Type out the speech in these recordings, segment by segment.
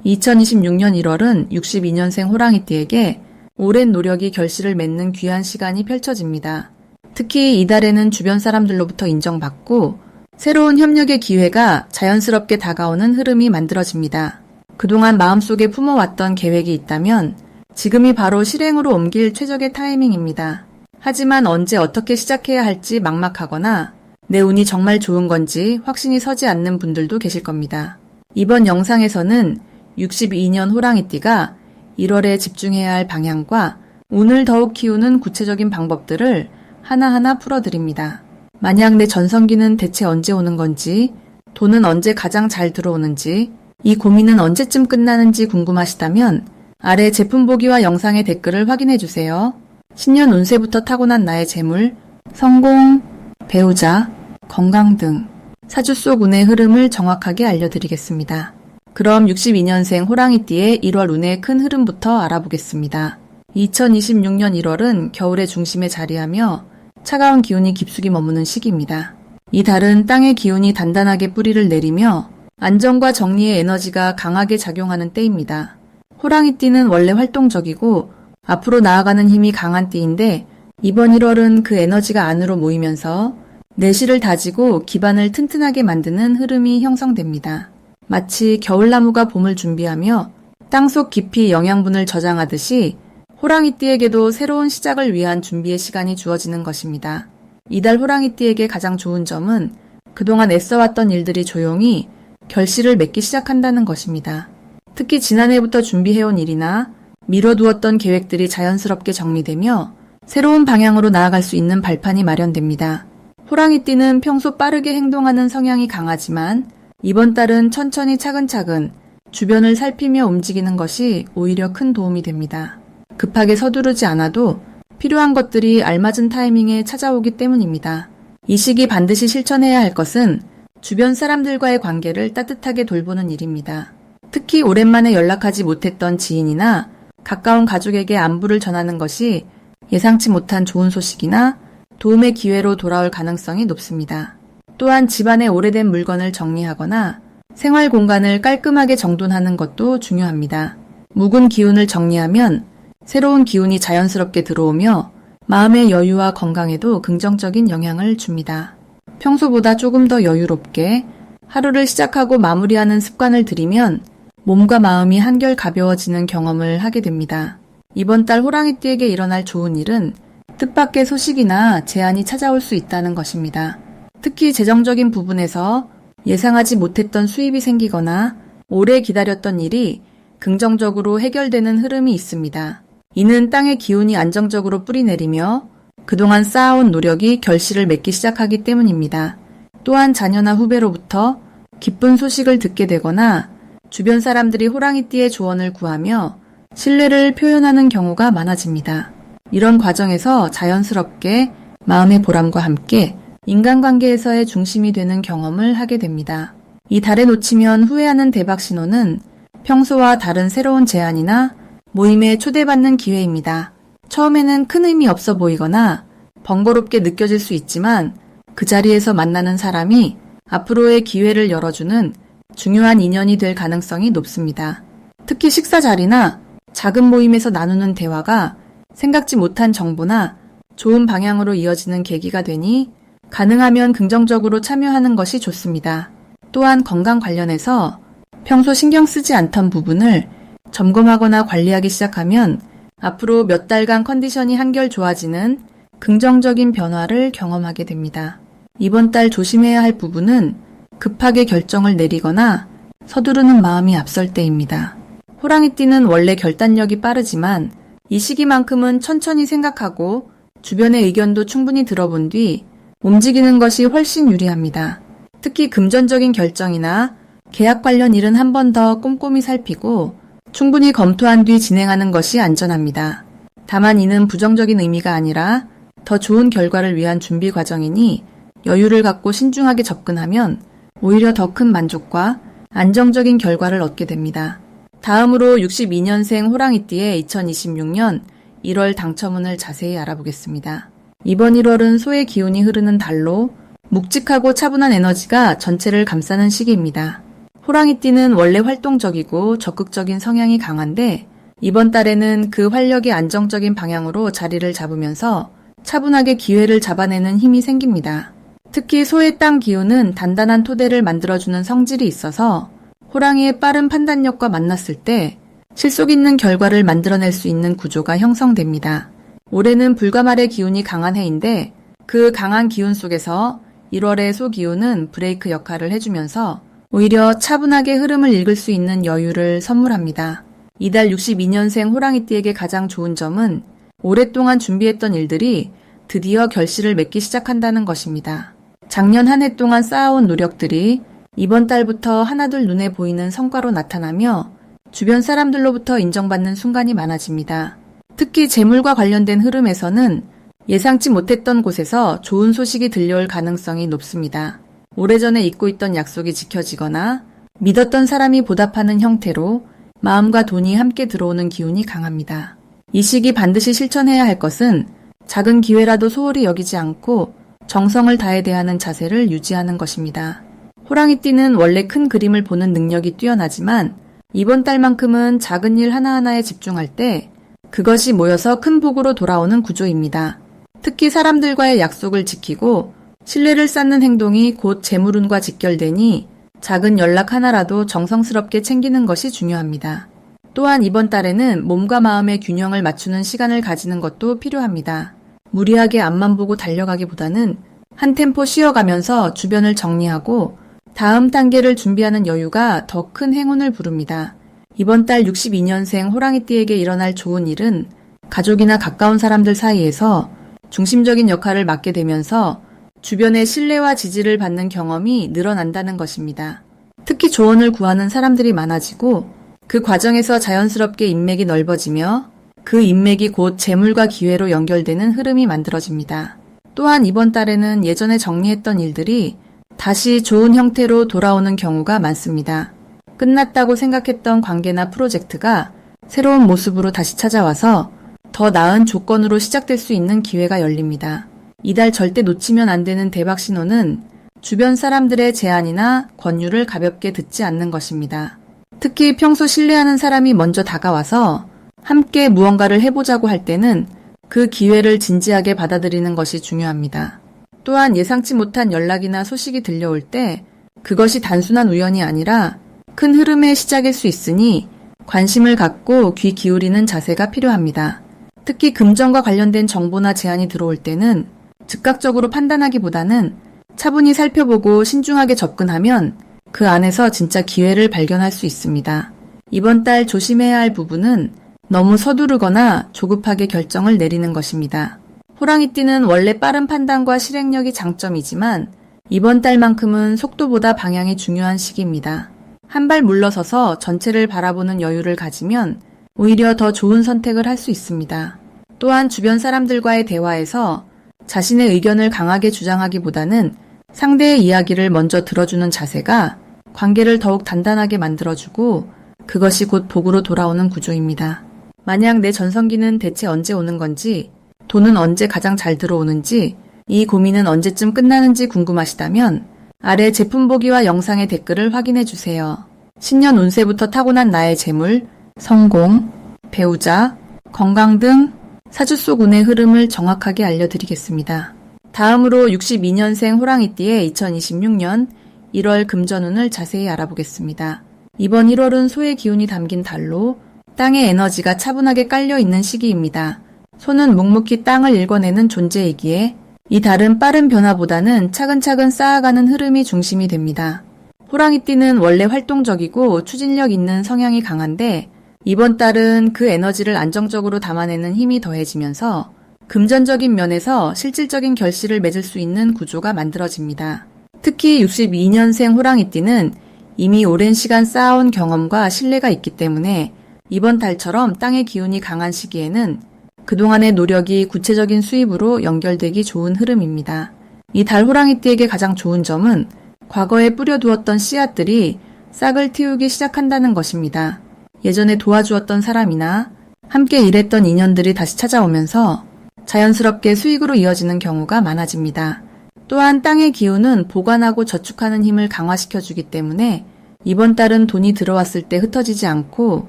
2026년 1월은 62년생 호랑이띠에게 오랜 노력이 결실을 맺는 귀한 시간이 펼쳐집니다. 특히 이달에는 주변 사람들로부터 인정받고 새로운 협력의 기회가 자연스럽게 다가오는 흐름이 만들어집니다. 그동안 마음속에 품어왔던 계획이 있다면 지금이 바로 실행으로 옮길 최적의 타이밍입니다. 하지만 언제 어떻게 시작해야 할지 막막하거나 내 운이 정말 좋은 건지 확신이 서지 않는 분들도 계실 겁니다. 이번 영상에서는 62년 호랑이띠가 1월에 집중해야 할 방향과 운을 더욱 키우는 구체적인 방법들을 하나하나 풀어드립니다. 만약 내 전성기는 대체 언제 오는 건지, 돈은 언제 가장 잘 들어오는지, 이 고민은 언제쯤 끝나는지 궁금하시다면 아래 제품 보기와 영상의 댓글을 확인해주세요. 신년 운세부터 타고난 나의 재물, 성공, 배우자, 건강 등 사주 속 운의 흐름을 정확하게 알려드리겠습니다. 그럼 62년생 호랑이띠의 1월 운의 큰 흐름부터 알아보겠습니다. 2026년 1월은 겨울의 중심에 자리하며 차가운 기운이 깊숙이 머무는 시기입니다. 이 달은 땅의 기운이 단단하게 뿌리를 내리며 안정과 정리의 에너지가 강하게 작용하는 때입니다. 호랑이띠는 원래 활동적이고 앞으로 나아가는 힘이 강한 띠인데 이번 1월은 그 에너지가 안으로 모이면서 내실을 다지고 기반을 튼튼하게 만드는 흐름이 형성됩니다. 마치 겨울나무가 봄을 준비하며 땅속 깊이 영양분을 저장하듯이 호랑이띠에게도 새로운 시작을 위한 준비의 시간이 주어지는 것입니다. 이달 호랑이띠에게 가장 좋은 점은 그동안 애써왔던 일들이 조용히 결실을 맺기 시작한다는 것입니다. 특히 지난해부터 준비해온 일이나 미뤄두었던 계획들이 자연스럽게 정리되며 새로운 방향으로 나아갈 수 있는 발판이 마련됩니다. 호랑이띠는 평소 빠르게 행동하는 성향이 강하지만 이번 달은 천천히 차근차근 주변을 살피며 움직이는 것이 오히려 큰 도움이 됩니다. 급하게 서두르지 않아도 필요한 것들이 알맞은 타이밍에 찾아오기 때문입니다. 이 시기 반드시 실천해야 할 것은 주변 사람들과의 관계를 따뜻하게 돌보는 일입니다. 특히 오랜만에 연락하지 못했던 지인이나 가까운 가족에게 안부를 전하는 것이 예상치 못한 좋은 소식이나 도움의 기회로 돌아올 가능성이 높습니다. 또한 집안의 오래된 물건을 정리하거나 생활 공간을 깔끔하게 정돈하는 것도 중요합니다. 묵은 기운을 정리하면 새로운 기운이 자연스럽게 들어오며 마음의 여유와 건강에도 긍정적인 영향을 줍니다. 평소보다 조금 더 여유롭게 하루를 시작하고 마무리하는 습관을 들이면 몸과 마음이 한결 가벼워지는 경험을 하게 됩니다. 이번 달 호랑이띠에게 일어날 좋은 일은 뜻밖의 소식이나 제안이 찾아올 수 있다는 것입니다. 특히 재정적인 부분에서 예상하지 못했던 수입이 생기거나 오래 기다렸던 일이 긍정적으로 해결되는 흐름이 있습니다. 이는 땅의 기운이 안정적으로 뿌리내리며 그동안 쌓아온 노력이 결실을 맺기 시작하기 때문입니다. 또한 자녀나 후배로부터 기쁜 소식을 듣게 되거나 주변 사람들이 호랑이띠의 조언을 구하며 신뢰를 표현하는 경우가 많아집니다. 이런 과정에서 자연스럽게 마음의 보람과 함께 인간관계에서의 중심이 되는 경험을 하게 됩니다. 이 달에 놓치면 후회하는 대박 신호는 평소와 다른 새로운 제안이나 모임에 초대받는 기회입니다. 처음에는 큰 의미 없어 보이거나 번거롭게 느껴질 수 있지만 그 자리에서 만나는 사람이 앞으로의 기회를 열어주는 중요한 인연이 될 가능성이 높습니다. 특히 식사 자리나 작은 모임에서 나누는 대화가 생각지 못한 정보나 좋은 방향으로 이어지는 계기가 되니 가능하면 긍정적으로 참여하는 것이 좋습니다. 또한 건강 관련해서 평소 신경 쓰지 않던 부분을 점검하거나 관리하기 시작하면 앞으로 몇 달간 컨디션이 한결 좋아지는 긍정적인 변화를 경험하게 됩니다. 이번 달 조심해야 할 부분은 급하게 결정을 내리거나 서두르는 마음이 앞설 때입니다. 호랑이띠는 원래 결단력이 빠르지만 이 시기만큼은 천천히 생각하고 주변의 의견도 충분히 들어본 뒤 움직이는 것이 훨씬 유리합니다. 특히 금전적인 결정이나 계약 관련 일은 한 번 더 꼼꼼히 살피고 충분히 검토한 뒤 진행하는 것이 안전합니다. 다만 이는 부정적인 의미가 아니라 더 좋은 결과를 위한 준비 과정이니 여유를 갖고 신중하게 접근하면 오히려 더 큰 만족과 안정적인 결과를 얻게 됩니다. 다음으로 62년생 호랑이띠의 2026년 1월 당첨운을 자세히 알아보겠습니다. 이번 1월은 소의 기운이 흐르는 달로 묵직하고 차분한 에너지가 전체를 감싸는 시기입니다. 호랑이띠는 원래 활동적이고 적극적인 성향이 강한데 이번 달에는 그 활력이 안정적인 방향으로 자리를 잡으면서 차분하게 기회를 잡아내는 힘이 생깁니다. 특히 소의 땅 기운은 단단한 토대를 만들어주는 성질이 있어서 호랑이의 빠른 판단력과 만났을 때 실속 있는 결과를 만들어낼 수 있는 구조가 형성됩니다. 올해는 불가말의 기운이 강한 해인데 그 강한 기운 속에서 1월의 소 기운은 브레이크 역할을 해주면서 오히려 차분하게 흐름을 읽을 수 있는 여유를 선물합니다. 이달 62년생 호랑이띠에게 가장 좋은 점은 오랫동안 준비했던 일들이 드디어 결실을 맺기 시작한다는 것입니다. 작년 한 해 동안 쌓아온 노력들이 이번 달부터 하나둘 눈에 보이는 성과로 나타나며 주변 사람들로부터 인정받는 순간이 많아집니다. 특히 재물과 관련된 흐름에서는 예상치 못했던 곳에서 좋은 소식이 들려올 가능성이 높습니다. 오래전에 잊고 있던 약속이 지켜지거나 믿었던 사람이 보답하는 형태로 마음과 돈이 함께 들어오는 기운이 강합니다. 이 시기 반드시 실천해야 할 것은 작은 기회라도 소홀히 여기지 않고 정성을 다해 대하는 자세를 유지하는 것입니다. 호랑이띠는 원래 큰 그림을 보는 능력이 뛰어나지만 이번 달만큼은 작은 일 하나하나에 집중할 때 그것이 모여서 큰 복으로 돌아오는 구조입니다. 특히 사람들과의 약속을 지키고 신뢰를 쌓는 행동이 곧 재물운과 직결되니 작은 연락 하나라도 정성스럽게 챙기는 것이 중요합니다. 또한 이번 달에는 몸과 마음의 균형을 맞추는 시간을 가지는 것도 필요합니다. 무리하게 앞만 보고 달려가기보다는 한 템포 쉬어가면서 주변을 정리하고 다음 단계를 준비하는 여유가 더 큰 행운을 부릅니다. 이번 달 62년생 호랑이띠에게 일어날 좋은 일은 가족이나 가까운 사람들 사이에서 중심적인 역할을 맡게 되면서 주변의 신뢰와 지지를 받는 경험이 늘어난다는 것입니다. 특히 조언을 구하는 사람들이 많아지고 그 과정에서 자연스럽게 인맥이 넓어지며 그 인맥이 곧 재물과 기회로 연결되는 흐름이 만들어집니다. 또한 이번 달에는 예전에 정리했던 일들이 다시 좋은 형태로 돌아오는 경우가 많습니다. 끝났다고 생각했던 관계나 프로젝트가 새로운 모습으로 다시 찾아와서 더 나은 조건으로 시작될 수 있는 기회가 열립니다. 이달 절대 놓치면 안 되는 대박 신호는 주변 사람들의 제안이나 권유를 가볍게 듣지 않는 것입니다. 특히 평소 신뢰하는 사람이 먼저 다가와서 함께 무언가를 해보자고 할 때는 그 기회를 진지하게 받아들이는 것이 중요합니다. 또한 예상치 못한 연락이나 소식이 들려올 때 그것이 단순한 우연이 아니라 큰 흐름의 시작일 수 있으니 관심을 갖고 귀 기울이는 자세가 필요합니다. 특히 금전과 관련된 정보나 제안이 들어올 때는 즉각적으로 판단하기보다는 차분히 살펴보고 신중하게 접근하면 그 안에서 진짜 기회를 발견할 수 있습니다. 이번 달 조심해야 할 부분은 너무 서두르거나 조급하게 결정을 내리는 것입니다. 호랑이띠는 원래 빠른 판단과 실행력이 장점이지만 이번 달만큼은 속도보다 방향이 중요한 시기입니다. 한 발 물러서서 전체를 바라보는 여유를 가지면 오히려 더 좋은 선택을 할 수 있습니다. 또한 주변 사람들과의 대화에서 자신의 의견을 강하게 주장하기보다는 상대의 이야기를 먼저 들어주는 자세가 관계를 더욱 단단하게 만들어주고 그것이 곧 복으로 돌아오는 구조입니다. 만약 내 전성기는 대체 언제 오는 건지, 돈은 언제 가장 잘 들어오는지, 이 고민은 언제쯤 끝나는지 궁금하시다면 아래 제품 보기와 영상의 댓글을 확인해 주세요. 신년 운세부터 타고난 나의 재물, 성공, 배우자, 건강 등 사주 속 운의 흐름을 정확하게 알려드리겠습니다. 다음으로 62년생 호랑이띠의 2026년 1월 금전운을 자세히 알아보겠습니다. 이번 1월은 소의 기운이 담긴 달로 땅의 에너지가 차분하게 깔려있는 시기입니다. 소는 묵묵히 땅을 읽어내는 존재이기에 이 달은 빠른 변화보다는 차근차근 쌓아가는 흐름이 중심이 됩니다. 호랑이띠는 원래 활동적이고 추진력 있는 성향이 강한데 이번 달은 그 에너지를 안정적으로 담아내는 힘이 더해지면서 금전적인 면에서 실질적인 결실을 맺을 수 있는 구조가 만들어집니다. 특히 62년생 호랑이띠는 이미 오랜 시간 쌓아온 경험과 신뢰가 있기 때문에 이번 달처럼 땅의 기운이 강한 시기에는 그동안의 노력이 구체적인 수입으로 연결되기 좋은 흐름입니다. 이 달 호랑이띠에게 가장 좋은 점은 과거에 뿌려두었던 씨앗들이 싹을 틔우기 시작한다는 것입니다. 예전에 도와주었던 사람이나 함께 일했던 인연들이 다시 찾아오면서 자연스럽게 수익으로 이어지는 경우가 많아집니다. 또한 땅의 기운은 보관하고 저축하는 힘을 강화시켜주기 때문에 이번 달은 돈이 들어왔을 때 흩어지지 않고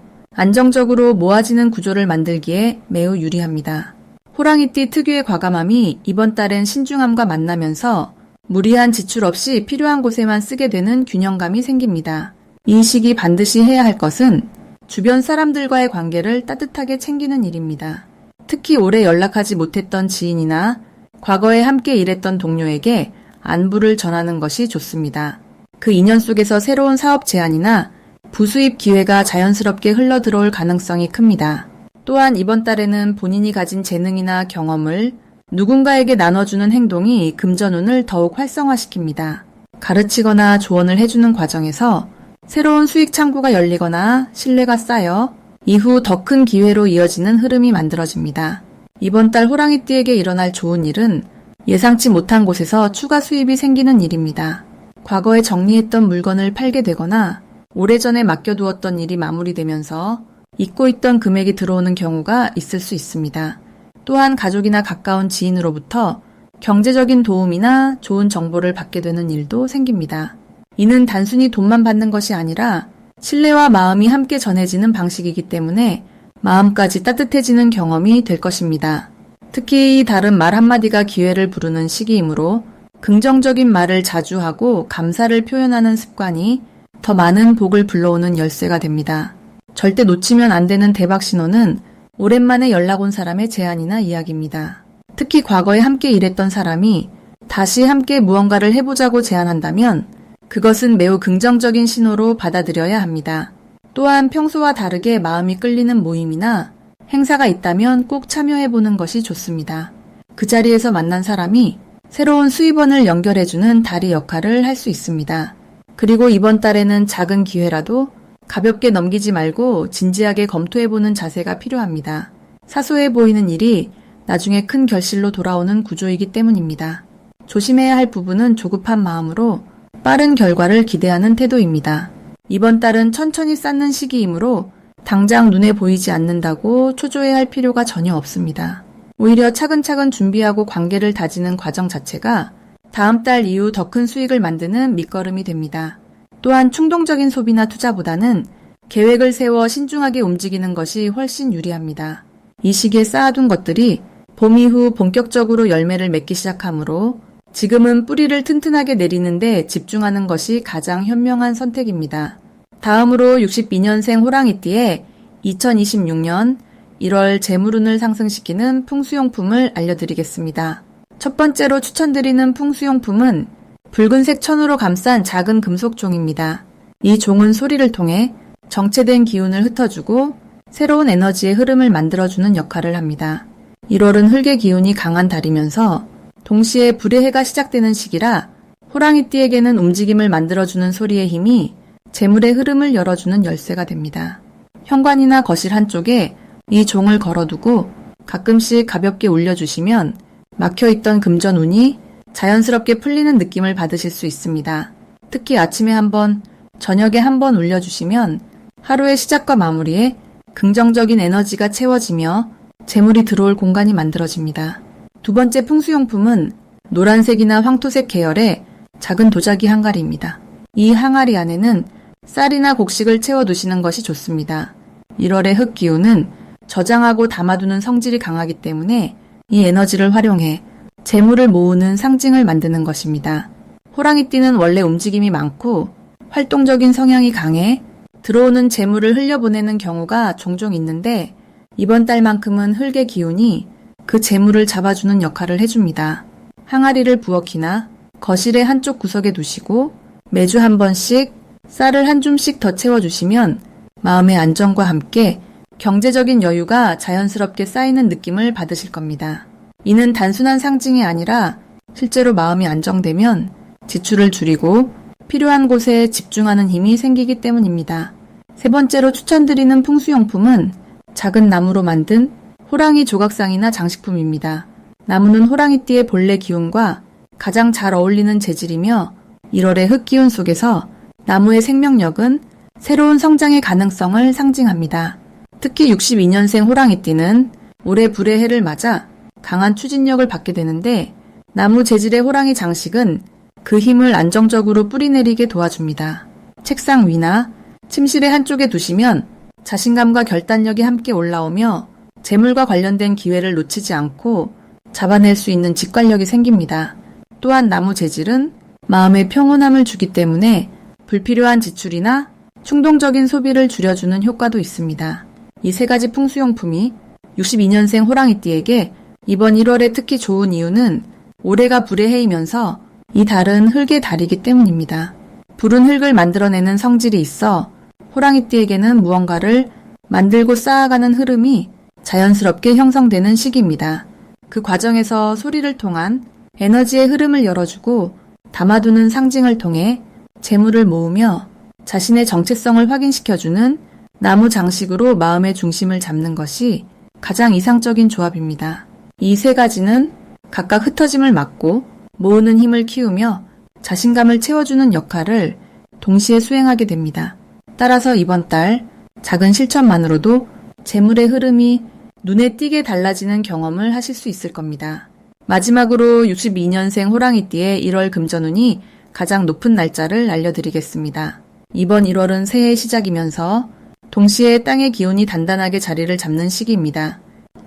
안정적으로 모아지는 구조를 만들기에 매우 유리합니다. 호랑이띠 특유의 과감함이 이번 달엔 신중함과 만나면서 무리한 지출 없이 필요한 곳에만 쓰게 되는 균형감이 생깁니다. 이 시기 반드시 해야 할 것은 주변 사람들과의 관계를 따뜻하게 챙기는 일입니다. 특히 오래 연락하지 못했던 지인이나 과거에 함께 일했던 동료에게 안부를 전하는 것이 좋습니다. 그 인연 속에서 새로운 사업 제안이나 부수입 기회가 자연스럽게 흘러들어올 가능성이 큽니다. 또한 이번 달에는 본인이 가진 재능이나 경험을 누군가에게 나눠주는 행동이 금전운을 더욱 활성화시킵니다. 가르치거나 조언을 해주는 과정에서 새로운 수익 창구가 열리거나 신뢰가 쌓여 이후 더 큰 기회로 이어지는 흐름이 만들어집니다. 이번 달 호랑이띠에게 일어날 좋은 일은 예상치 못한 곳에서 추가 수입이 생기는 일입니다. 과거에 정리했던 물건을 팔게 되거나 오래전에 맡겨두었던 일이 마무리되면서 잊고 있던 금액이 들어오는 경우가 있을 수 있습니다. 또한 가족이나 가까운 지인으로부터 경제적인 도움이나 좋은 정보를 받게 되는 일도 생깁니다. 이는 단순히 돈만 받는 것이 아니라 신뢰와 마음이 함께 전해지는 방식이기 때문에 마음까지 따뜻해지는 경험이 될 것입니다. 특히 이 달은 말 한마디가 기회를 부르는 시기이므로 긍정적인 말을 자주 하고 감사를 표현하는 습관이 더 많은 복을 불러오는 열쇠가 됩니다. 절대 놓치면 안 되는 대박 신호는 오랜만에 연락 온 사람의 제안이나 이야기입니다. 특히 과거에 함께 일했던 사람이 다시 함께 무언가를 해보자고 제안한다면 그것은 매우 긍정적인 신호로 받아들여야 합니다. 또한 평소와 다르게 마음이 끌리는 모임이나 행사가 있다면 꼭 참여해보는 것이 좋습니다. 그 자리에서 만난 사람이 새로운 수입원을 연결해주는 다리 역할을 할 수 있습니다. 그리고 이번 달에는 작은 기회라도 가볍게 넘기지 말고 진지하게 검토해보는 자세가 필요합니다. 사소해 보이는 일이 나중에 큰 결실로 돌아오는 구조이기 때문입니다. 조심해야 할 부분은 조급한 마음으로 빠른 결과를 기대하는 태도입니다. 이번 달은 천천히 쌓는 시기이므로 당장 눈에 보이지 않는다고 초조해할 필요가 전혀 없습니다. 오히려 차근차근 준비하고 관계를 다지는 과정 자체가 다음 달 이후 더 큰 수익을 만드는 밑거름이 됩니다. 또한 충동적인 소비나 투자보다는 계획을 세워 신중하게 움직이는 것이 훨씬 유리합니다. 이 시기에 쌓아둔 것들이 봄 이후 본격적으로 열매를 맺기 시작하므로 지금은 뿌리를 튼튼하게 내리는데 집중하는 것이 가장 현명한 선택입니다. 다음으로 62년생 호랑이띠의 2026년 1월 재물운을 상승시키는 풍수용품을 알려드리겠습니다. 첫 번째로 추천드리는 풍수용품은 붉은색 천으로 감싼 작은 금속 종입니다. 이 종은 소리를 통해 정체된 기운을 흩어주고 새로운 에너지의 흐름을 만들어주는 역할을 합니다. 1월은 흙의 기운이 강한 달이면서 동시에 불의 해가 시작되는 시기라 호랑이띠에게는 움직임을 만들어주는 소리의 힘이 재물의 흐름을 열어주는 열쇠가 됩니다. 현관이나 거실 한쪽에 이 종을 걸어두고 가끔씩 가볍게 울려주시면 막혀있던 금전운이 자연스럽게 풀리는 느낌을 받으실 수 있습니다. 특히 아침에 한번, 저녁에 한번 울려주시면 하루의 시작과 마무리에 긍정적인 에너지가 채워지며 재물이 들어올 공간이 만들어집니다. 두 번째 풍수용품은 노란색이나 황토색 계열의 작은 도자기 항아리입니다. 이 항아리 안에는 쌀이나 곡식을 채워두시는 것이 좋습니다. 1월의 흙 기운은 저장하고 담아두는 성질이 강하기 때문에 이 에너지를 활용해 재물을 모으는 상징을 만드는 것입니다. 호랑이띠는 원래 움직임이 많고 활동적인 성향이 강해 들어오는 재물을 흘려보내는 경우가 종종 있는데 이번 달만큼은 흙의 기운이 그 재물을 잡아주는 역할을 해줍니다. 항아리를 부엌이나 거실의 한쪽 구석에 두시고 매주 한 번씩 쌀을 한 줌씩 더 채워주시면 마음의 안정과 함께 경제적인 여유가 자연스럽게 쌓이는 느낌을 받으실 겁니다. 이는 단순한 상징이 아니라 실제로 마음이 안정되면 지출을 줄이고 필요한 곳에 집중하는 힘이 생기기 때문입니다. 세 번째로 추천드리는 풍수용품은 작은 나무로 만든 호랑이 조각상이나 장식품입니다. 나무는 호랑이띠의 본래 기운과 가장 잘 어울리는 재질이며 1월의 흙기운 속에서 나무의 생명력은 새로운 성장의 가능성을 상징합니다. 특히 62년생 호랑이띠는 올해 불의 해를 맞아 강한 추진력을 받게 되는데 나무 재질의 호랑이 장식은 그 힘을 안정적으로 뿌리내리게 도와줍니다. 책상 위나 침실의 한쪽에 두시면 자신감과 결단력이 함께 올라오며 재물과 관련된 기회를 놓치지 않고 잡아낼 수 있는 직관력이 생깁니다. 또한 나무 재질은 마음의 평온함을 주기 때문에 불필요한 지출이나 충동적인 소비를 줄여주는 효과도 있습니다. 이 세 가지 풍수용품이 62년생 호랑이띠에게 이번 1월에 특히 좋은 이유는 올해가 불의 해이면서 이 달은 흙의 달이기 때문입니다. 불은 흙을 만들어내는 성질이 있어 호랑이띠에게는 무언가를 만들고 쌓아가는 흐름이 자연스럽게 형성되는 시기입니다. 그 과정에서 소리를 통한 에너지의 흐름을 열어주고 담아두는 상징을 통해 재물을 모으며 자신의 정체성을 확인시켜주는 나무 장식으로 마음의 중심을 잡는 것이 가장 이상적인 조합입니다. 이 세 가지는 각각 흩어짐을 막고 모으는 힘을 키우며 자신감을 채워주는 역할을 동시에 수행하게 됩니다. 따라서 이번 달 작은 실천만으로도 재물의 흐름이 눈에 띄게 달라지는 경험을 하실 수 있을 겁니다. 마지막으로 62년생 호랑이띠의 1월 금전운이 가장 높은 날짜를 알려드리겠습니다. 이번 1월은 새해 시작이면서 동시에 땅의 기운이 단단하게 자리를 잡는 시기입니다.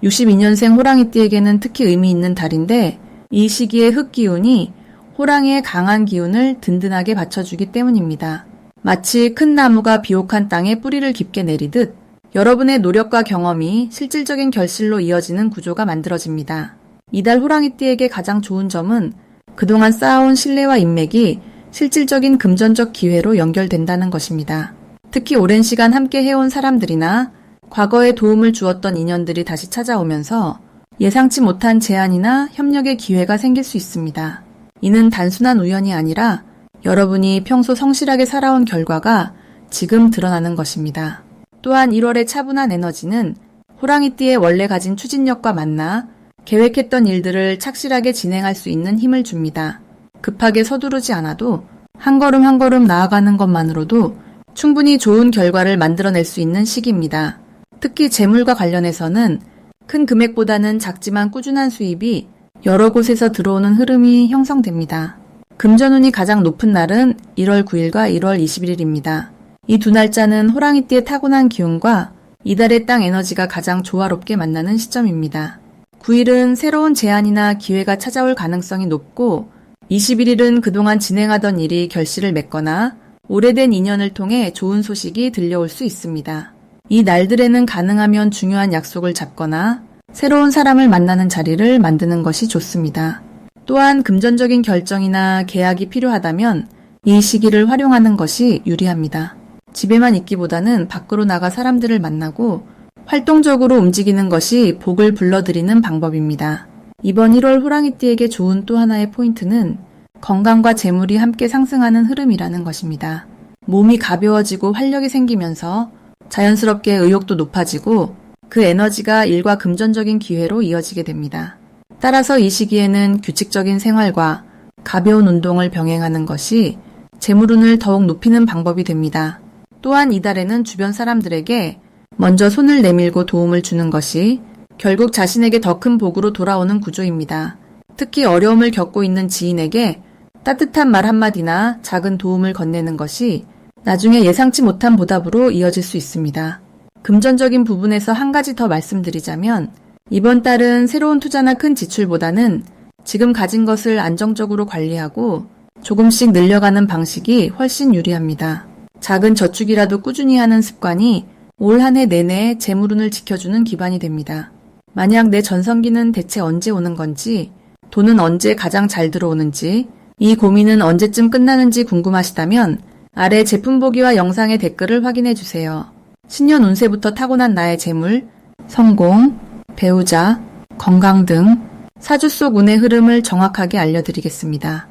62년생 호랑이띠에게는 특히 의미 있는 달인데 이 시기에 흙기운이 호랑이의 강한 기운을 든든하게 받쳐주기 때문입니다. 마치 큰 나무가 비옥한 땅에 뿌리를 깊게 내리듯 여러분의 노력과 경험이 실질적인 결실로 이어지는 구조가 만들어집니다. 이달 호랑이띠에게 가장 좋은 점은 그동안 쌓아온 신뢰와 인맥이 실질적인 금전적 기회로 연결된다는 것입니다. 특히 오랜 시간 함께 해온 사람들이나 과거에 도움을 주었던 인연들이 다시 찾아오면서 예상치 못한 제안이나 협력의 기회가 생길 수 있습니다. 이는 단순한 우연이 아니라 여러분이 평소 성실하게 살아온 결과가 지금 드러나는 것입니다. 또한 1월의 차분한 에너지는 호랑이띠의 원래 가진 추진력과 만나 계획했던 일들을 착실하게 진행할 수 있는 힘을 줍니다. 급하게 서두르지 않아도 한 걸음 한 걸음 나아가는 것만으로도 충분히 좋은 결과를 만들어낼 수 있는 시기입니다. 특히 재물과 관련해서는 큰 금액보다는 작지만 꾸준한 수입이 여러 곳에서 들어오는 흐름이 형성됩니다. 금전운이 가장 높은 날은 1월 9일과 1월 21일입니다. 이 두 날짜는 호랑이띠의 타고난 기운과 이달의 땅 에너지가 가장 조화롭게 만나는 시점입니다. 9일은 새로운 제안이나 기회가 찾아올 가능성이 높고 21일은 그동안 진행하던 일이 결실을 맺거나 오래된 인연을 통해 좋은 소식이 들려올 수 있습니다. 이 날들에는 가능하면 중요한 약속을 잡거나 새로운 사람을 만나는 자리를 만드는 것이 좋습니다. 또한 금전적인 결정이나 계약이 필요하다면 이 시기를 활용하는 것이 유리합니다. 집에만 있기보다는 밖으로 나가 사람들을 만나고 활동적으로 움직이는 것이 복을 불러들이는 방법입니다. 이번 1월 호랑이띠에게 좋은 또 하나의 포인트는 건강과 재물이 함께 상승하는 흐름이라는 것입니다. 몸이 가벼워지고 활력이 생기면서 자연스럽게 의욕도 높아지고 그 에너지가 일과 금전적인 기회로 이어지게 됩니다. 따라서 이 시기에는 규칙적인 생활과 가벼운 운동을 병행하는 것이 재물운을 더욱 높이는 방법이 됩니다. 또한 이달에는 주변 사람들에게 먼저 손을 내밀고 도움을 주는 것이 결국 자신에게 더 큰 복으로 돌아오는 구조입니다. 특히 어려움을 겪고 있는 지인에게 따뜻한 말 한마디나 작은 도움을 건네는 것이 나중에 예상치 못한 보답으로 이어질 수 있습니다. 금전적인 부분에서 한 가지 더 말씀드리자면 이번 달은 새로운 투자나 큰 지출보다는 지금 가진 것을 안정적으로 관리하고 조금씩 늘려가는 방식이 훨씬 유리합니다. 작은 저축이라도 꾸준히 하는 습관이 올 한 해 내내 재물운을 지켜주는 기반이 됩니다. 만약 내 전성기는 대체 언제 오는 건지, 돈은 언제 가장 잘 들어오는지, 이 고민은 언제쯤 끝나는지 궁금하시다면 아래 제품 보기와 영상의 댓글을 확인해 주세요. 신년 운세부터 타고난 나의 재물, 성공, 배우자, 건강 등 사주 속 운의 흐름을 정확하게 알려드리겠습니다.